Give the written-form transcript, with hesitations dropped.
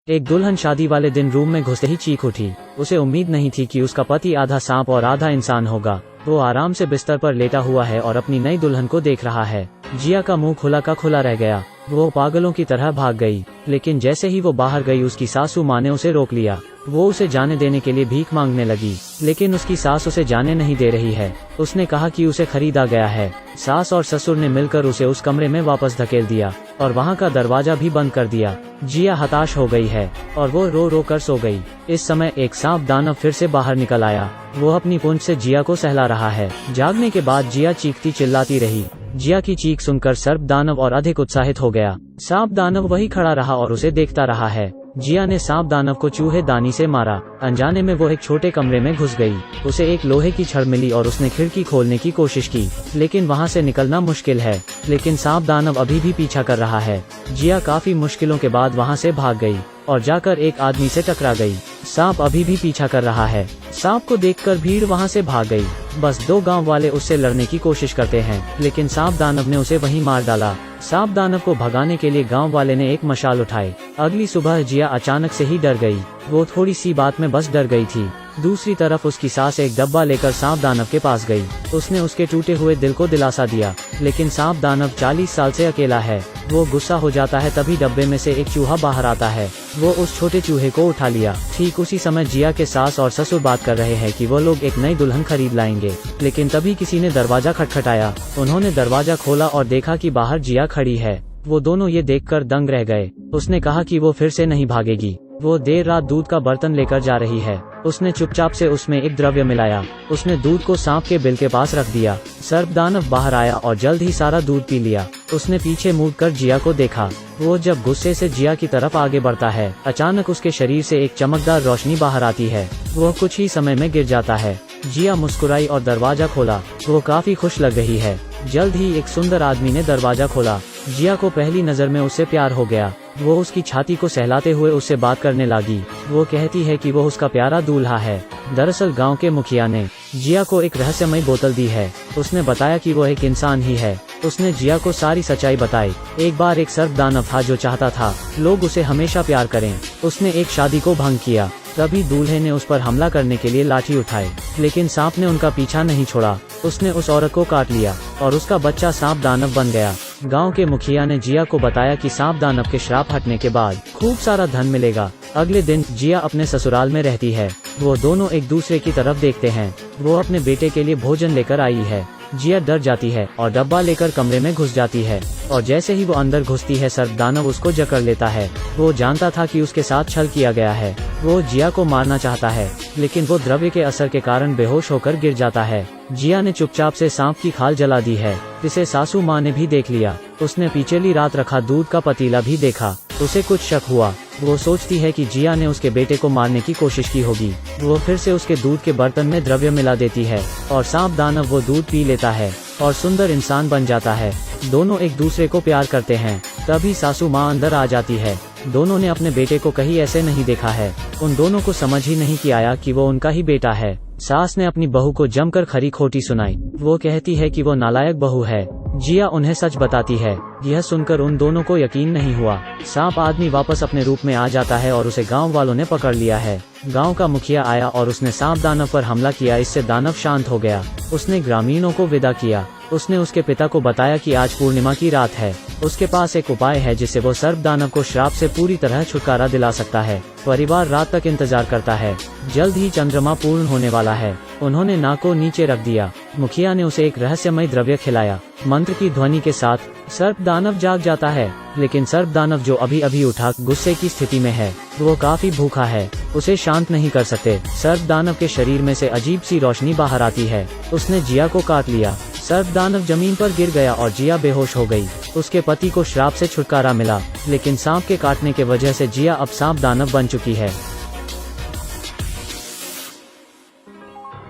एक दुल्हन शादी वाले दिन रूम में घुसते ही चीख उठी। उसे उम्मीद नहीं थी कि उसका पति आधा सांप और आधा इंसान होगा। वो आराम से बिस्तर पर लेटा हुआ है और अपनी नई दुल्हन को देख रहा है। जिया का मुंह खुला का खुला रह गया। वो पागलों की तरह भाग गई, लेकिन जैसे ही वो बाहर गई उसकी सासू माँ ने उसे रोक लिया। वो उसे जाने देने के लिए भीख मांगने लगी, लेकिन उसकी सास उसे जाने नहीं दे रही है। उसने कहा कि उसे खरीदा गया है। सास और ससुर ने मिलकर उसे उस कमरे में वापस धकेल दिया और वहाँ का दरवाजा भी बंद कर दिया। जिया हताश हो गई है और वो रो रो कर सो गई। इस समय एक सांप दानव फिर से बाहर निकल आया। वो अपनी पूंछ से जिया को सहला रहा है। जागने के बाद जिया चीखती चिल्लाती रही। जिया की चीख सुनकर सर्प दानव और अधिक उत्साहित हो गया। सांप दानव वही खड़ा रहा और उसे देखता रहा है। जिया ने सांप दानव को चूहे दानी से मारा। अनजाने में वो एक छोटे कमरे में घुस गई। उसे एक लोहे की छड़ मिली और उसने खिड़की खोलने की कोशिश की, लेकिन वहां से निकलना मुश्किल है। लेकिन सांप दानव अभी भी पीछा कर रहा है। जिया काफी मुश्किलों के बाद वहां से भाग गई और जाकर एक आदमी से टकरा गई। सांप अभी भी पीछा कर रहा है। सांप को देखकर भीड़ वहां से भाग गई। बस 2 गांव वाले उससे लड़ने की कोशिश करते हैं, लेकिन सांप दानव ने उसे वहीं मार डाला। सांप दानव को भगाने के लिए गांव वाले ने एक मशाल उठाई। अगली सुबह जिया अचानक से ही डर गई। वो थोड़ी सी बात में बस डर गई थी। दूसरी तरफ उसकी सास एक डब्बा लेकर सांप दानव के पास गई। उसने उसके टूटे हुए दिल को दिलासा दिया, लेकिन सांप दानव 40 साल से अकेला है। वो गुस्सा हो जाता है, तभी डब्बे में से एक चूहा बाहर आता है। वो उस छोटे चूहे को उठा लिया। ठीक उसी समय जिया के सास और ससुर बात कर रहे हैं कि वो लोग एक नई दुल्हन खरीद लाएंगे, लेकिन तभी किसी ने दरवाजा खटखटाया। उन्होंने दरवाजा खोला और देखा कि बाहर जिया खड़ी है। वो दोनों ये देखकर दंग रह गए। उसने कहा कि वो फिर से नहीं भागेगी। वो देर रात दूध का बर्तन लेकर जा रही है। उसने चुपचाप से उसमें एक द्रव्य मिलाया। उसने दूध को सांप के बिल के पास रख दिया। सर्प दानव बाहर आया और जल्द ही सारा दूध पी लिया। उसने पीछे मुड़कर जिया को देखा। वो जब गुस्से से जिया की तरफ आगे बढ़ता है, अचानक उसके शरीर से एक चमकदार रोशनी बाहर आती है। वो कुछ ही समय में गिर जाता है। जिया मुस्कुराई और दरवाजा खोला। वो काफी खुश लग रही है। जल्द ही एक सुंदर आदमी ने दरवाजा खोला। जिया को पहली नजर में उससे प्यार हो गया। वो उसकी छाती को सहलाते हुए उससे बात करने लगी। वो कहती है कि वो उसका प्यारा दूल्हा है। दरअसल गांव के मुखिया ने जिया को एक रहस्यमय बोतल दी है। उसने बताया कि वो एक इंसान ही है। उसने जिया को सारी सच्चाई बताई। एक बार एक सर्प दानव था जो चाहता था लोग उसे हमेशा प्यार करें। उसने एक शादी को भंग किया। तभी दूल्हे ने उस पर हमला करने के लिए लाठी उठाई, लेकिन सांप ने उनका पीछा नहीं छोड़ा। उसने उस औरत को काट लिया और उसका बच्चा सांप दानव बन गया। गांव के मुखिया ने जिया को बताया कि सांप दानव के श्राप हटने के बाद खूब सारा धन मिलेगा। अगले दिन जिया अपने ससुराल में रहती है। वो दोनों एक दूसरे की तरफ देखते हैं। वो अपने बेटे के लिए भोजन लेकर आई है। जिया डर जाती है और डब्बा लेकर कमरे में घुस जाती है, और जैसे ही वो अंदर घुसती है सर्प दानव उसको जकड़ लेता है। वो जानता था कि उसके साथ छल किया गया है। वो जिया को मारना चाहता है, लेकिन वो द्रव्य के असर के कारण बेहोश होकर गिर जाता है। जिया ने चुपचाप से सांप की खाल जला दी है। इसे सासू माँ ने भी देख लिया। उसने पिछली रात रखा दूध का पतीला भी देखा। उसे कुछ शक हुआ। वो सोचती है कि जिया ने उसके बेटे को मारने की कोशिश की होगी। वो फिर से उसके दूध के बर्तन में द्रव्य मिला देती है और सांप दानव वो दूध पी लेता है और सुंदर इंसान बन जाता है। दोनों एक दूसरे को प्यार करते हैं। तभी सासू माँ अंदर आ जाती है। दोनों ने अपने बेटे को कहीं ऐसे नहीं देखा है। उन दोनों को समझ ही नहीं आया कि वो उनका ही बेटा है। सास ने अपनी बहू को जमकर खरी खोटी सुनाई। वो कहती है कि वो नालायक बहू है। जिया उन्हें सच बताती है। यह सुनकर उन दोनों को यकीन नहीं हुआ। सांप आदमी वापस अपने रूप में आ जाता है और उसे गांव वालों ने पकड़ लिया है। गांव का मुखिया आया और उसने सांप दानव पर हमला किया। इससे दानव शांत हो गया। उसने ग्रामीणों को विदा किया। उसने उसके पिता को बताया कि आज पूर्णिमा की रात है। उसके पास एक उपाय है जिससे वो सर्प दानव को श्राप से पूरी तरह छुटकारा दिला सकता है। परिवार रात तक इंतजार करता है। जल्द ही चंद्रमा पूर्ण होने वाला है। उन्होंने नाक को नीचे रख दिया। मुखिया ने उसे एक रहस्यमय द्रव्य खिलाया। मंत्र की ध्वनि के साथ सर्प दानव जाग जाता है, लेकिन सर्प दानव जो अभी अभी उठा गुस्से की स्थिति में है। वो काफी भूखा है। उसे शांत नहीं कर सकते। सर्प दानव के शरीर में से अजीब सी रोशनी बाहर आती है। उसने जिया को काट लिया। सर्प दानव जमीन पर गिर गया और जिया बेहोश हो गई। उसके पति को श्राप से छुटकारा मिला, लेकिन सांप के काटने के वजह से जिया अब सांप दानव बन चुकी है।